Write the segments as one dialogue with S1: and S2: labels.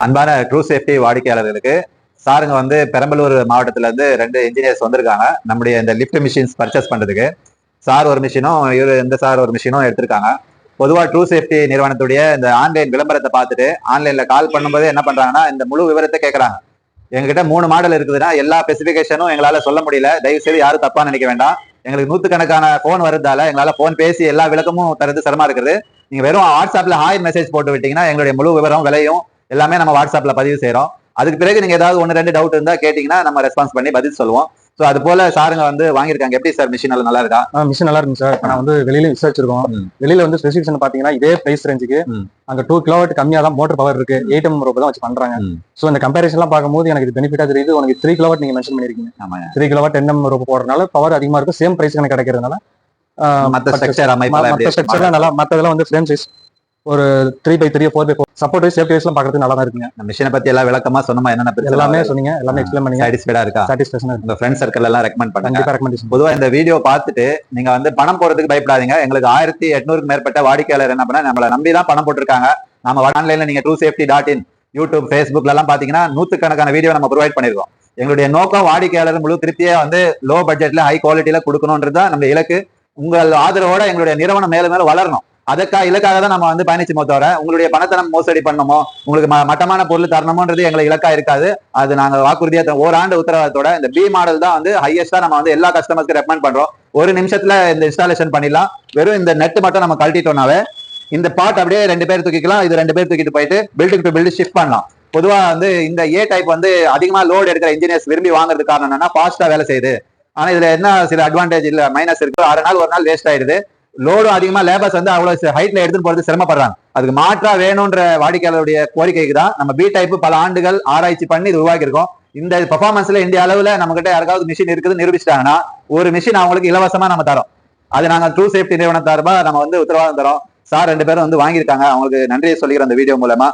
S1: அன்பான true safety வாடிக்கையாளர்களுக்கு சாருங்க வந்து பெரம்பலூர் மாவட்டத்துல இருந்து 2 இன்ஜினியர்ஸ் வந்திருக்காங்க நம்முடைய இந்த லிஃப்ட் மிஷின்ஸ் பர்ச்சேஸ் பண்றதுக்கு. சார் ஒரு மிஷினும் இந்த சார் ஒரு மிஷினும் எடுத்திருக்காங்க. பொதுவா ட்ரூ சேஃப்டி நிறுவனத்துடைய இந்த ஆன்லைன் விளம்பரத்தை பார்த்துட்டு ஆன்லைன்ல கால் பண்ணும்போது என்ன பண்றாங்கன்னா இந்த முழு விவரத்தை கேட்கறாங்க. எங்ககிட்ட 3 மாடல் இருக்குதுன்னா எல்லா ஸ்பெசிபிகேஷனும் எங்களால சொல்ல முடியல, தயவு செய்து யாரும் தப்பா நினைக்க வேண்டாம். எங்களுக்கு 100கணக்கான போன் வருதால எங்களால போன் பேசி எல்லா விளக்கமும் தரது சிரமமா இருக்குது. நீங்க வெறும் வாட்ஸ்அப்ல ஹாய் மெசேஜ் போட்டு விட்டீங்கன்னா எங்களுடைய முழு விவரம் விலையும் எல்லாமே நம்ம வாட்ஸ்அப்ல பதிவு செய்யறோம். அதுக்கு பிறகு நீங்க ஏதாவது 1-2 டவுட் இருந்தா கேட்டீங்கன்னா நம்ம ரெஸ்பான்ஸ் பண்ணி பதில் சொல்லுவோம். சோ அது போல சாருங்க வந்து வாங்கியிருக்காங்க. எப்படி சார் மிஷின் நல்லா இருக்கா?
S2: மிஷின் நல்லா இருக்கு சார். நான் வந்து வெளியில விசாரிச்சிருக்கோம். வெளியில வந்து ஸ்பெசிபிகேஷன் பாத்தீங்கன்னா இதே பிரைஸ் ரேஞ்சுக்கு அங்க 2 கிலோவாட் கம்மியா தான் மோட்டர் பவர் இருக்கு. 8 mm தான் வச்சு பண்றாங்க. சோ இந்த கம்பேரிசன் எல்லாம் பார்க்கும்போது எனக்கு இது பெனிஃபிட்டா தெரியுது. உனக்கு 3 கிலோவாட் நீங்க மென்ஷன் பண்ணிருக்கீங்க. 3 கிலோவாட் 10 mm போடுறதுனால பவர் அதிகமா இருக்கும். சேம் பிரைஸ் எனக்கு கிடைக்கிறதுனால
S1: மத்த ஸ்ட்ரக்சர்
S2: நல்லா மத்ததெல்லாம் வந்து ஃப்ரேம் சைஸ் ஒரு 3x3 4x4 support wise safety வைஸ்லாம் பார்க்கறதுக்கு நல்லா தான் இருக்குங்க.
S1: மிஷினை பத்தி எல்லாம் விளக்கமா சொன்னமா என்னென்ன பிரச்சனை
S2: எல்லாமே சொன்னீங்க, எல்லாமே எக்ஸ்பிளைன் பண்ணீங்க.
S1: சாட்டிஸ்ஃபைடா இருக்கா?
S2: சாட்டிஸ்ஃபேக்ஷனா இருக்கு.
S1: உங்க ஃப்ரெண்ட்ஸ் சர்க்கிள் எல்லாம் ரெக்கமெண்ட் பண்ணுங்க.
S2: கண்டிப்பா ரெக்கமெண்டேஷன்.
S1: பொதுவா இந்த வீடியோ பார்த்துட்டு நீங்க வந்து பணம் போடுறதுக்கு பயப்படாதீங்க. எங்களுக்கு 1800க்கு மேற்பட்ட வாடிக்கையாளர் என்ன பண்ண நம்மள நம்பி தான் பணம் போட்டிருக்காங்க. நம்ம ஆன்லைன்ல நீங்க truesafety.in யூடியூப் ஃபேஸ்புக்ல எல்லாம் பாத்தீங்கன்னா 100கணக்கான வீடியோ நம்ம ப்ரொவைட் பண்ணிருக்கோம். எங்களுடைய நோக்கம் வாடிக்கையாளர் முழு திருப்தியா வந்து லோ பட்ஜெட்ல ஹை குவாலிட்டியில கொடுக்கணும்ன்றதுதான் நம்ம இலக்கு. உங்கள் ஆதரவோட எங்களுடைய நிறுவனம் மேலும் மேலும் வளரணும். இலக்காக தான் நம்ம வந்து பயணிச்சுமோ தவிர உங்களுடைய பணத்தை நம்ம மோசடி பண்ணணுமோ உங்களுக்கு மட்டமான பொருள் தரணுமோன்றது எங்களுக்கு இலக்கா இருக்காது. அது நாங்க வாக்குறுதியா ஓராண்டு உத்தரவாதத்தோட இந்த பி மாடல் தான் வந்து ஹையஸ்டா நம்ம வந்து எல்லா கஸ்டமர்ஸ்க்கு ரெக்கமெண்ட் பண்றோம். ஒரு நிமிஷத்துல இந்த இன்ஸ்டாலேஷன் பண்ணிடலாம். வெறும் இந்த நெட் மட்டும் நம்ம கழட்டிட்டோம்னாவே இந்த பார்ட் அப்படியே 2 பேர் தூக்கிக்கலாம். இது 2 பேர் தூக்கிட்டு போயிட்டு பில்டிங் டு பில்டு ஷிஃப்ட் பண்ணலாம். பொதுவா வந்து இந்த ஏ டைப் வந்து அதிகமா லோடு எடுக்கிற இன்ஜினியர்ஸ் விரும்பி வாங்குறதுக்கு காரணம் என்னன்னா ஃபாஸ்டா வேலை செய்யுது. ஆனா இதுல என்ன சில அட்வான்டேஜ் இல்ல மைனஸ் இருக்கு. 6 நாள் ஒரு நாள் வேஸ்ட் ஆயிடுது. லோடும் அதிகமா லேபர்ஸ் வந்து அவ்வளவு ஹைட்ல எடுத்துட்டு போறது சிரமப்படுறாங்க. அதுக்கு மாற்றா வேணும்ன்ற வாடிக்கையாளருடைய கோரிக்கைக்கு தான் நம்ம பி டைப் பல ஆண்டுகள் ஆராய்ச்சி பண்ணி இது உருவாக்கி இருக்கோம். இந்த பெர்ஃபார்மன்ஸ்ல இந்திய அளவுல நம்ம கிட்ட யாருக்காவது மிஷின் இருக்குது நிரூபிச்சிட்டாங்கன்னா ஒரு மிஷின் அவங்களுக்கு இலவசமா நம்ம தரோம். அது நாங்க ட்ரூ சேஃப்டி நிறுவனம் சார்பா நம்ம வந்து உத்தரவாதம் தரோம். சார் 2 பேரும் வந்து வாங்கியிருக்காங்க. அவங்களுக்கு நன்றியை சொல்லிக்கிற அந்த வீடியோ மூலமா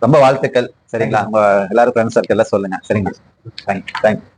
S1: ரொம்ப வாழ்த்துக்கள். சரிங்களா? உங்க எல்லாரும் ஃப்ரெண்ட்ஸ் சர்க்கிள்ல சொல்லுங்க. சரிங்களா? தேங்க்யூ.